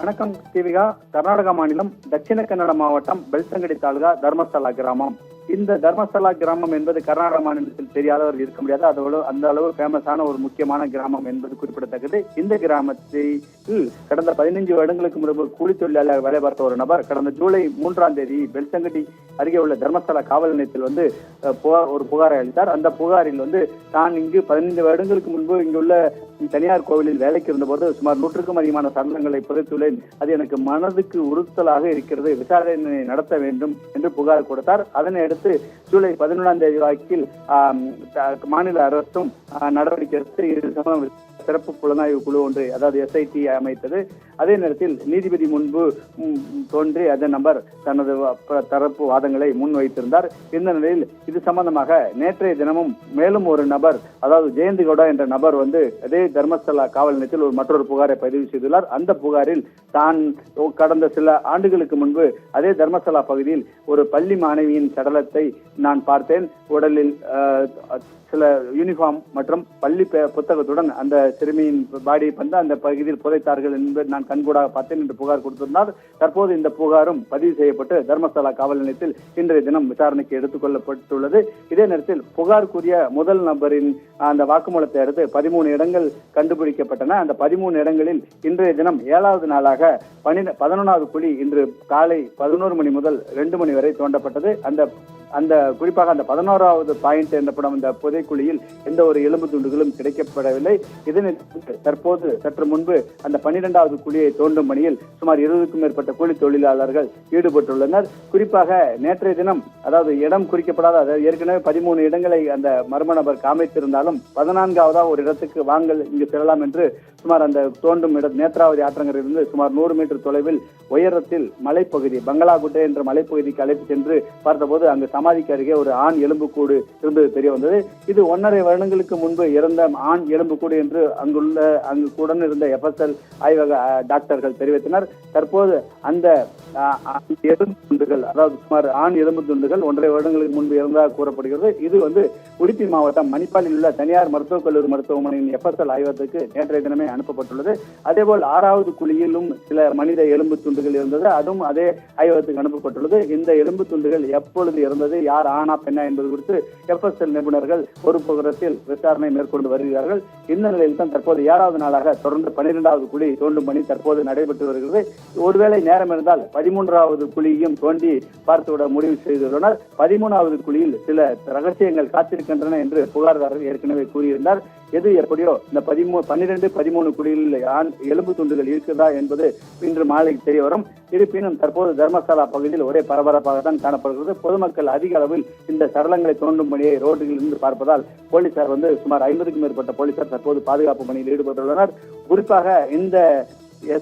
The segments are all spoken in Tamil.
வணக்கம் தீபிகா. கர்நாடகா மாநிலம் தட்சிண கன்னட மாவட்டம் பெல்சங்கடி தாலுகா தர்மஸ்தலா கிராமம். இந்த தர்மஸ்தலா கிராமம் என்பது கர்நாடக மாநிலத்தில் தெரியாதவர் இருக்க முடியாது. அதோடு அந்த அளவு ஃபேமஸான ஒரு முக்கியமான கிராமம் என்பது குறிப்பிடத்தக்கது. இந்த கிராமத்தில் கடந்த 15 வருடங்களுக்கு முன்பு கூலி தொழிலாளர் வேலை பார்த்த ஒரு நபர் கடந்த ஜூலை 3ஆம் தேதி பெல்சங்கடி அருகே உள்ள தர்மஸ்தலா காவல் நிலையத்தில் ஒரு புகாரை அளித்தார். அந்த புகாரில் தான் இங்கு 15 வருடங்களுக்கு முன்பு இங்குள்ள தனியார் கோவிலில் வேலைக்கு இருந்தபோது சுமார் 100க்கும் அதிகமான சடலங்களை புதைத்துள்ளேன். அது எனக்கு மனதுக்கு உறுத்தலாக இருக்கிறது. விசாரணை நடத்த வேண்டும் என்று புகார் கொடுத்தார். அதனை அடுத்து ஜூலை 11ஆம் தேதி வாக்கில் மாநில அரசும் நடவடிக்கை எடுத்து சிறப்பு புலனாய்வு குழு ஒன்று, அதாவது SIT அமைத்தது. அதே நேரத்தில் நீதிபதி முன்பு தோன்றி அதன் நபர் தனது தரப்பு வாதங்களை முன்வைத்திருந்தார். இந்த நிலையில் இது சம்பந்தமாக நேற்றைய தினமும் மேலும் ஒரு நபர், அதாவது ஜெயந்தி கவுடா என்ற நபர் அதே தர்மஸ்தலா காவல் நிலையத்தில் மற்றொரு புகாரை பதிவு செய்துள்ளார். அந்த புகாரில் தான் கடந்த சில ஆண்டுகளுக்கு முன்பு அதே தர்மஸ்தலா பகுதியில் ஒரு பள்ளி மாணவியின் சடலத்தை நான் பார்த்தேன். உடலில் சில யூனிஃபார்ம் மற்றும் பள்ளி புத்தகத்துடன் அந்த சிறுமியின் பாடி அந்த பகுதியில் புதைத்தார்கள் என்பது நான் கண்கூடாக பார்த்தேன் என்று புகார் கொடுத்திருந்தார். தற்போது இந்த புகாரும் பதிவு செய்யப்பட்டு தர்மஸ்தலா காவல் நிலையத்தில் இன்றைய தினம் விசாரணைக்கு எடுத்துக் கொள்ளப்பட்டுள்ளது. இதே நேரத்தில் புகாருக்குரிய முதல் நபரின் அந்த வாக்குமூலத்தை அடுத்து 13 இடங்கள் கண்டுபிடிக்கப்பட்டன. அந்த 13 இடங்களில் இன்றைய தினம் 7வது நாளாக 11வது குழி இன்று காலை 11 மணி முதல் 2 மணி வரை தோண்டப்பட்டது. அந்த குறிப்பாக அந்த 11வது பாயிண்ட் எனப்படும் அந்த புதைக்குழியில் எந்த ஒரு எலும்பு துண்டுகளும் கிடைக்கப்படவில்லை. இதனை தற்போது சற்று முன்பு அந்த 12வது குழியை தோண்டும் பணியில் சுமார் 20க்கும் மேற்பட்ட கூலி தொழிலாளர்கள் ஈடுபட்டுள்ளனர். குறிப்பாக நேற்றைய தினம், அதாவது இடம் குறிக்கப்படாத, ஏற்கனவே 13 இடங்களை அந்த மர்ம நபர் காமித்திருந்தாலும் 14வது ஒரு இடத்துக்கு வாங்கல் இங்கு செல்லலாம் என்று சுமார் அந்த தோண்டும் இடம் நேத்ராவதி ஆற்றங்கரையிலிருந்து சுமார் 100 மீட்டர் தொலைவில் உயரத்தில் மலைப்பகுதி பங்களாகுட்டை என்ற மலைப்பகுதிக்கு அழைத்து சென்று பார்த்தபோது அங்கு சமாதிக்கு அருகே ஒரு ஆண் எலும்புக்கூடு இருந்தது தெரிய வந்தது. இது 1.5 வருடங்களுக்கு முன்பு இறந்த ஆண் எலும்புக்கூடு என்று அங்கு கூட இருந்த FSL ஆய்வக டாக்டர்கள் தெரிவித்தனர். தற்போது அந்த எலும்பு துண்டுகள், அதாவது சுமார் ஆண் எலும்பு துண்டுகள் 1.5 வருடங்களுக்கு முன்பு இறந்ததாக கூறப்படுகிறது. இது உடுப்பி மாவட்டம் மணிப்பாலில் உள்ள தனியார் மருத்துவக் கல்லூரி மருத்துவமனையின் FSL ஆய்வகத்துக்கு நேற்றைய தினமே அனுப்பப்பட்டுள்ளது. அதேபோல் 6வது குழியிலும் சில மனித எலும்பு துண்டுகள் இருந்தது. அதுவும் அதே ஆய்வகத்துக்கு அனுப்பப்பட்டுள்ளது. இந்த எலும்பு துண்டுகள் எப்பொழுது இருந்தது, யார் ஆனா பெண்ணா என்பது குறித்து FSL நிபுணர்கள் ஒரு புறத்தில் விசாரணை மேற்கொண்டு வருகிறார்கள். இந்த நிலையில் தான் தற்போது 7வது நாளாக தொடர்ந்து 12வது குழி தோண்டும் பணி தற்போது நடைபெற்று வருகிறது. ஒருவேளை நேரம் இருந்தால் 13வது குழியையும் தோண்டி பார்த்துவிட முடிவு செய்துள்ளனர். 13வது குழியில் சில ரகசியங்கள் காத்திருக்கின்றன என்று புகார்தாரர் ஏற்கனவே கூறியிருந்தார். எது எப்படியோ இந்த 12, 13 குழியில் எலும்பு துண்டுகள் இருக்கிறதா என்பது இன்று மாலை தெரிய வரும். இருப்பினும் தற்போது தர்மசாலா பகுதியில் ஒரே பரபரப்பாக தான் காணப்படுகிறது. பொதுமக்கள் அதிக அளவில் இந்த சடலங்களை தோண்டும் பணியை ரோட்டில் இருந்து பார்ப்பதால் போலீசார் சுமார் 50க்கும் மேற்பட்ட போலீசார் தற்போது பாதுகாப்பு பணியில் ஈடுபட்டுள்ளனர். குறிப்பாக இந்த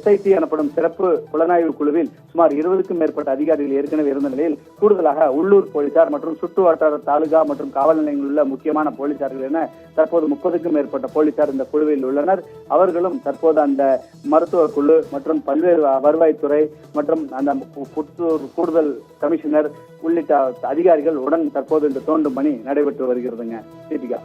SIT எனப்படும் சிறப்பு புலனாய்வு குழுவில் சுமார் 20க்கும் மேற்பட்ட அதிகாரிகள் ஏற்கனவே இருந்த நிலையில் கூடுதலாக உள்ளூர் போலீசார் மற்றும் சுற்று வட்டார தாலுகா மற்றும் காவல் நிலையங்களில் உள்ள முக்கியமான போலீசார்கள் என தற்போது 30க்கும் மேற்பட்ட போலீசார் இந்த குழுவில் உள்ளனர். அவர்களும் தற்போது அந்த மருத்துவ குழு மற்றும் பல்வேறு வருவாய்த்துறை மற்றும் அந்த புத்தூர் கூடுதல் கமிஷனர் உள்ளிட்ட அதிகாரிகள் உடன் தற்போது இந்த தோண்டும் பணி நடைபெற்று வருகிறதுங்க. தீபிகா.